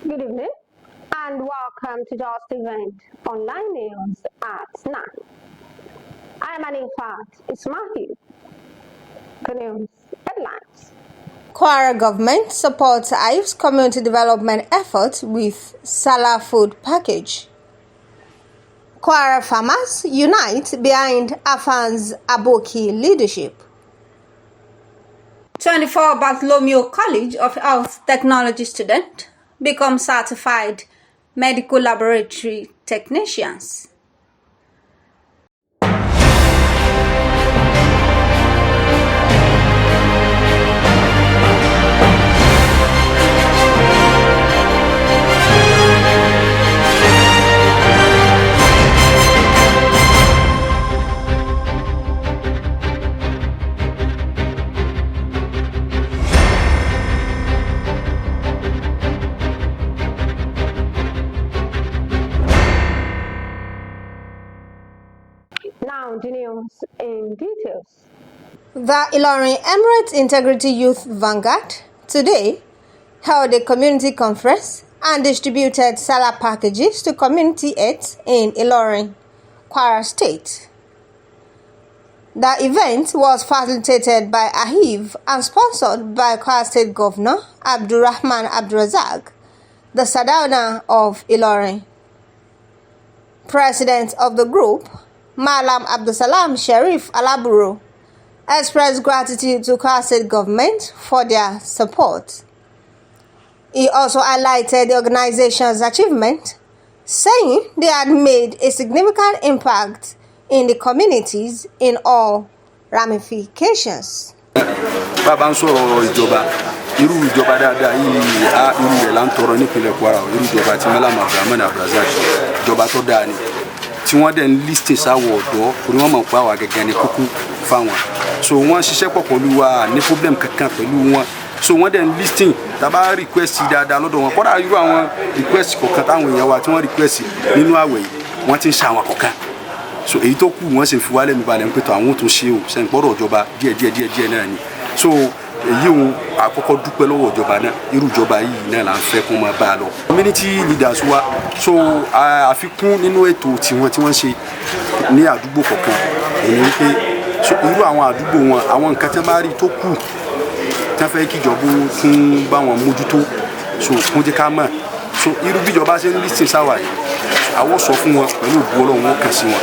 Good evening and welcome to Just Event Online News at 9. I am Anifat Ismail. The news headlines. Kwara government supports IEIYV's community development effort with Sallah food package. Kwara farmers unite behind AFAN's Aboki leadership. 24 Bartholomew College of Health Technology student become certified medical laboratory technicians. Now the news in details. The Ilorin Emirates Integrity Youth Vanguard today held a community conference and distributed Sallah packages to community aides in Ilorin, Kwara State. The event was facilitated by IEIYV and sponsored by Kwara State Governor Abdulrahman Abdulrazak, the Sardauna of Ilorin. President of the group, Malam Abdusalam Sharif Alaburu, expressed gratitude to Kwara State government for their support. He also highlighted the organization's achievement, saying they had made a significant impact in the communities in all ramifications. Bàbá ń sọ̀rọ̀ ìjọba irú ìjọba dáadáa yìí irú rẹ̀ là ń tọrọ nípínlẹ̀ Kwara irú ìjọba tí Malam Abdulrahman Abdulrazak ìjọba tó dáa ni tí wọ́n dẹ̀ ń lísìn sáwọ̀ ọ̀dọ́ torí wọ́n mọ̀ pé àwa gẹ́gẹ́ ni kúkú fáwọn so wọ́n ṣiṣẹ́ pọ̀ pẹ̀lú wa ní problem kankan pẹ̀lú wọn so wọ́n dẹ̀ ń lísìn tàbá request dáadáa lọ́dọ̀ wọn kọ́dà irú àwọn request kọ̀ọ̀kan táwọn èèyàn wa tí wọ́n request nínú àwẹ̀ yìí wọ́n ti ń ṣe àwọn kọ̀ọ̀kan so èyí tó kù wọ́n sì fi wálé mi balẹ̀ ń pẹ̀tọ̀ àwọn tó ṣe o sẹ́yìn gbọ́dọ̀ ìjọba díẹ̀ náà ni so èyí òun àkọ́kọ́ dúpẹ́ lọ́wọ́ ìjọba náà irú ìjọba yìí náà là ń fẹ́ kó máa bá a lọ. community leaders wa so àfikún nínú ètò tiwọn tí wọ́n ṣe ní àdúgbò kọ̀ọ̀kan èyí ń pé so irú àwọn àdúgbò wọn àwọn nǹkan tí wọ́n bá rí tó kù tí wọ́n fẹ́ kí ìjọba tún bá wọn mójútó so kún jẹ́ ká mọ̀ so irú bí ìjọba ṣe ń lísìn sáwà yìí àwọn sọ fún wọn pẹ̀lú ògbó Ọlọ́run wọn kàn sí wọn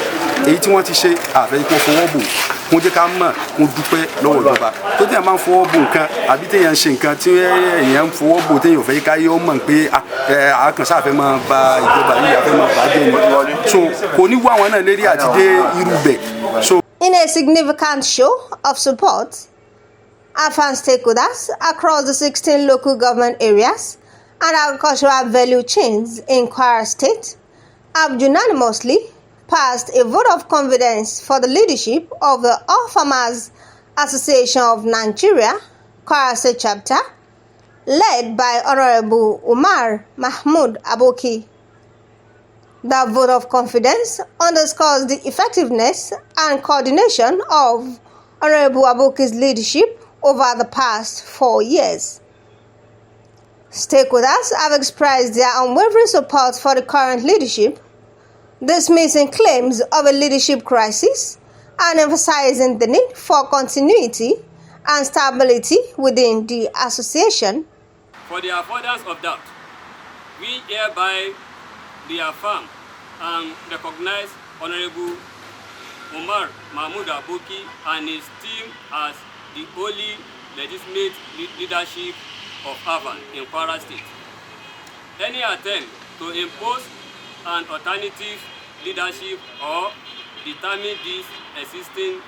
èyí tí wọ́n ti ṣe àfẹ́ kí wọ́n fọwọ́ bò kún jẹ́ ká mọ̀ kún dúpẹ́ lọ́wọ́ ìjọba tó tẹ̀ máa ń fọwọ́ bò nǹkan àbí téèyàn ń ṣe nǹkan tí èèyàn ń fọwọ́ bò téèyàn fẹ́ ká yọ mọ̀ pé àkànṣe àfẹ́ máa ba ìjọba yìí àfẹ́ máa bà á jẹ́ ni so kò ní wá àwọn náà lérí àti dé irú bẹ̀ so. In a significant show of support, AFAN stakeholders across the 16 local government areas and agricultural value chains in Kwara State have unanimously passed a vote of confidence for the leadership of the All Farmers Association of Nigeria, Kwara State Chapter, led by Honorable Umar Mahmood Aboki. The vote of confidence underscores the effectiveness and coordination of Honorable Aboki's leadership over the past 4 years. Stakeholders have expressed their unwavering support for the current leadership, dismissing claims of a leadership crisis and emphasizing the need for continuity and stability within the association. For the avoidance of doubt, we hereby reaffirm and recognize Honorable Umar Mahmood Aboki and his team as the only legitimate leadership of AFAN in Kwara State. Any attempt to impose an alternative leadership or determine this existing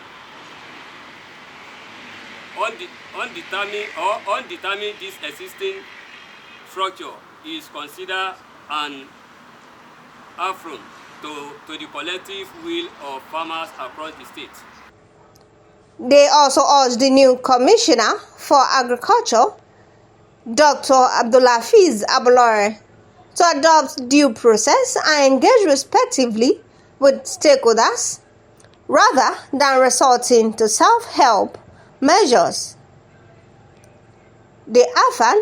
undetermined this existing structure is considered an affront to the collective will of farmers across the state. They also urged the new Commissioner for Agriculture, Dr. Abdulhafiz Abolore, to adopt due process and engage respectively with stakeholders rather than resorting to self-help measures. The AFAN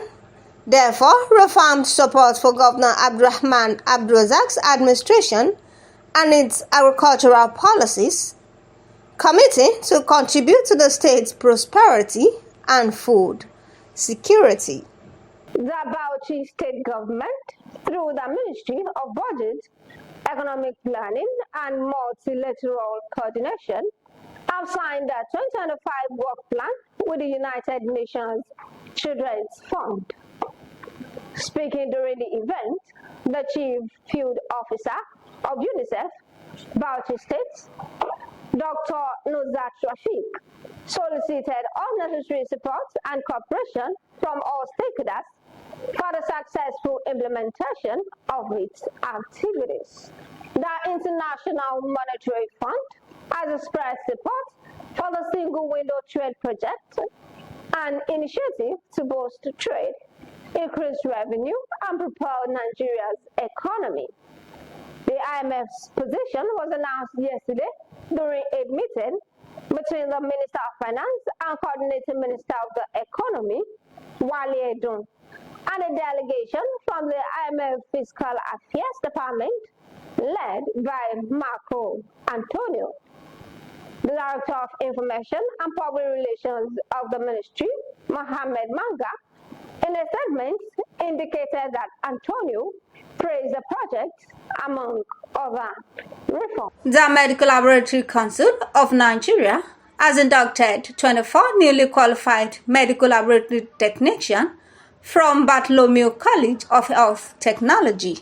Therefore, reaffirmed support for Governor Abdurrahman Abdulrazak's administration and its agricultural policies, committing to contribute to the state's prosperity and food security. The Bauchi state government, through the Ministry of Budget, Economic Planning and Multilateral Coordination, have signed a 2025 work plan with the United Nations Children's Fund. Speaking during the event, the Chief Field Officer of UNICEF, Bauchi State, Dr. Nuzat Rafik, solicited all necessary support and cooperation from all stakeholders for the successful implementation of its activities. The International Monetary Fund has expressed support for the Single Window Trade Project, an initiative to boost trade, increase revenue, and propel Nigeria's economy. The IMF's position was announced yesterday during a meeting between the Minister of Finance and Coordinating Minister of the Economy, Wale Edun, and a delegation from the IMF Fiscal Affairs Department led by Marco Antonio. The Director of Information and Public Relations of the Ministry, Mohammed Manga, in a statement indicated that Antonio praised the project among other reforms. The Medical Laboratory Council of Nigeria has inducted 24 newly qualified medical laboratory technicians from Bartholomew College of Health Technology,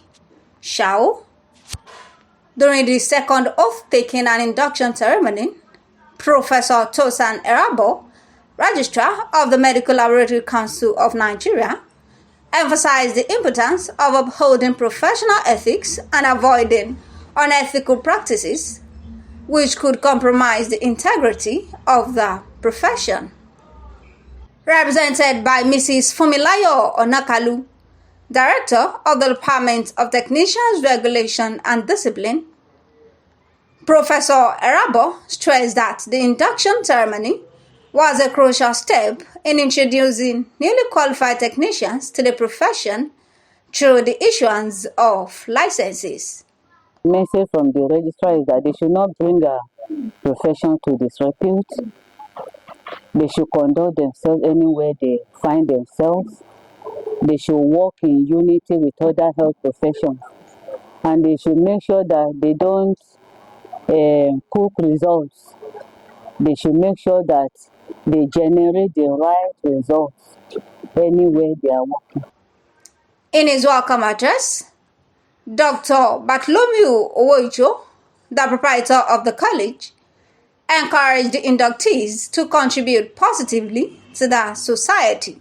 JEO. During the second oath-taking and induction ceremony, Professor Tosan Erabo, Registrar of the Medical Laboratory Council of Nigeria, emphasized the importance of upholding professional ethics and avoiding unethical practices which could compromise the integrity of the profession. Represented by Mrs. Fumilayo Onakalu, Director of the Department of Technicians Regulation and Discipline, Professor Erabo stressed that the induction ceremony was a crucial step in introducing newly qualified technicians to the profession through the issuance of licenses. The message from the registrar is that they should not bring a profession to disrepute. They should conduct themselves anywhere they find themselves. They should work in unity with other health professions. And they should make sure that they don't cook results. They should make sure that they generate the right results anywhere they are working. In his welcome address, Dr. Bartholomew Owoicho, the proprietor of the college, encouraged the inductees to contribute positively to the society.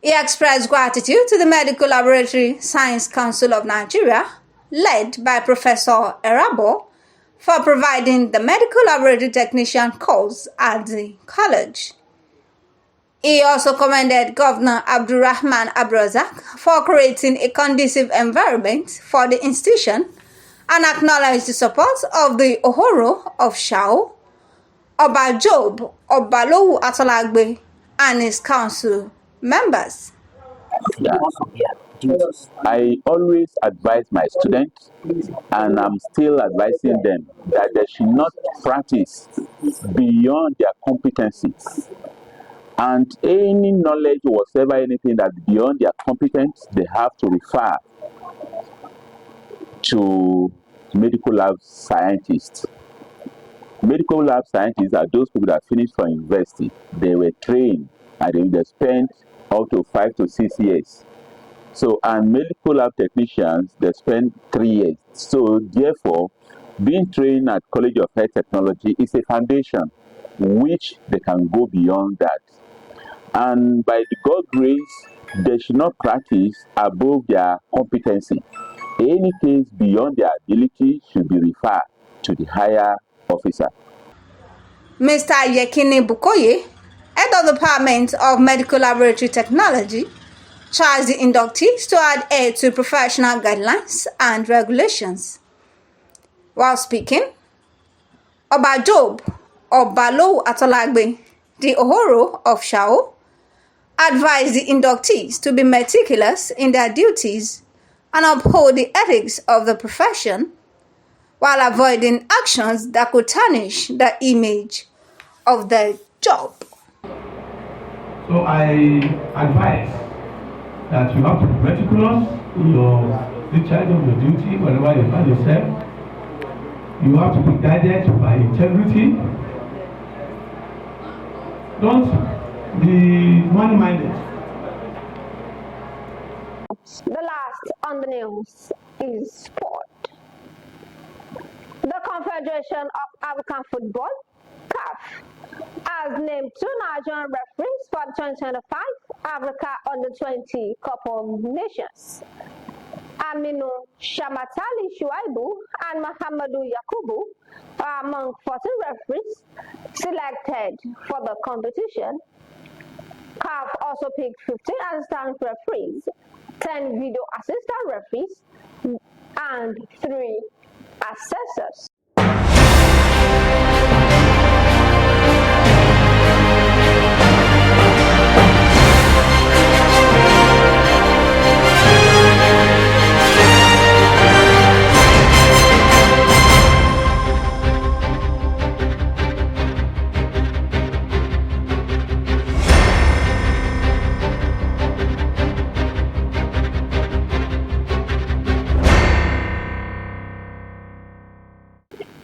He expressed gratitude to the Medical Laboratory Science Council of Nigeria, led by Professor Erabo, for providing the medical laboratory technician course at the college. He also commended Governor Abdurrahman Abdulrazak for creating a conducive environment for the institution and acknowledged the support of the Ohoro of JEO, Oba Job Obalowu Atolagbe, and his council members. I always advise my students, and I'm still advising them, that they should not practice beyond their competencies. And any knowledge whatsoever, anything that's beyond their competence, they have to refer to medical lab scientists. Medical lab scientists are those people that finished from university. They were trained and they spent up to 5 to 6 years. So, and medical lab technicians, they spend 3 years. So, therefore, being trained at College of Health Technology is a foundation which they can go beyond that. And by the God's grace, they should not practice above their competency. Any case beyond their ability should be referred to the higher officer. Mr. Yekini Bukoye, head of the Department of Medical Laboratory Technology, charged the inductees to adhere to professional guidelines and regulations. While speaking, Oba Job Obalowu Atolagbe, the Ohoro of JEO, advised the inductees to be meticulous in their duties and uphold the ethics of the profession while avoiding actions that could tarnish the image of the job. So I advise that you have to be meticulous in your discharge of your duty whenever you find yourself. You have to be guided by integrity. Don't be money-minded. The last on the news is sport. The Confederation of African Football, CAF, has named 2 Nigerian referees for the 2025 Africa Under-20 Cup of Nations. Aminu Shamatali Shuaibu and Muhammadu Yakubu are among 14 referees selected for the competition. CAF also picked 15 assistant referees, 10 video assistant referees, and 3 assessors.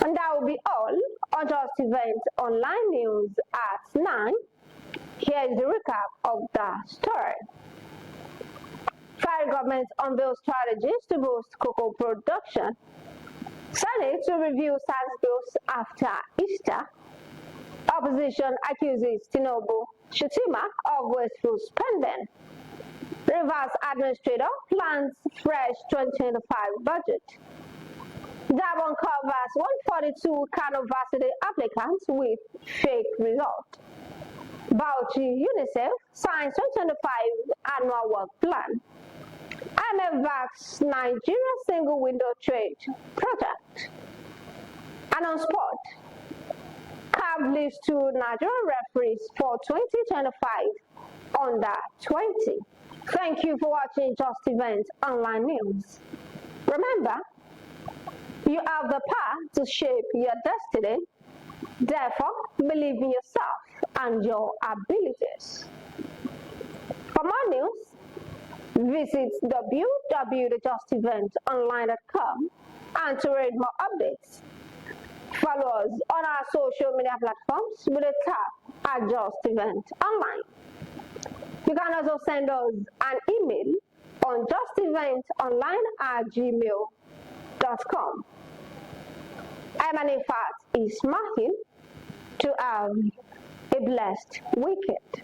And that will be all on Just Event Online News at 9. Here is the recap of the story. Federal government unveils strategies to boost cocoa production. Senate to review tax bills after Easter. Opposition accuses Tinubu Shettima of wasteful spending. Rivers administrator plans fresh 2025 budget. Gabon covers 142 Kano varsity applicants with fake result. Bauchi UNICEF signs 2025 annual work plan. IMF backs Nigeria single window trade project. And on sport, CAF lists 2 Nigerian referees for 2025 under 20. Thank you for watching Just Event Online News. Remember, you have the power to shape your destiny. Therefore, believe in yourself and your abilities. For more news, visit www.justeventonline.com and to read more updates. Follow us on our social media platforms with a tap at Just Event Online. You can also send us an email on justeventonline@gmail.com. I'm Anifat Ismail. To have a blessed weekend.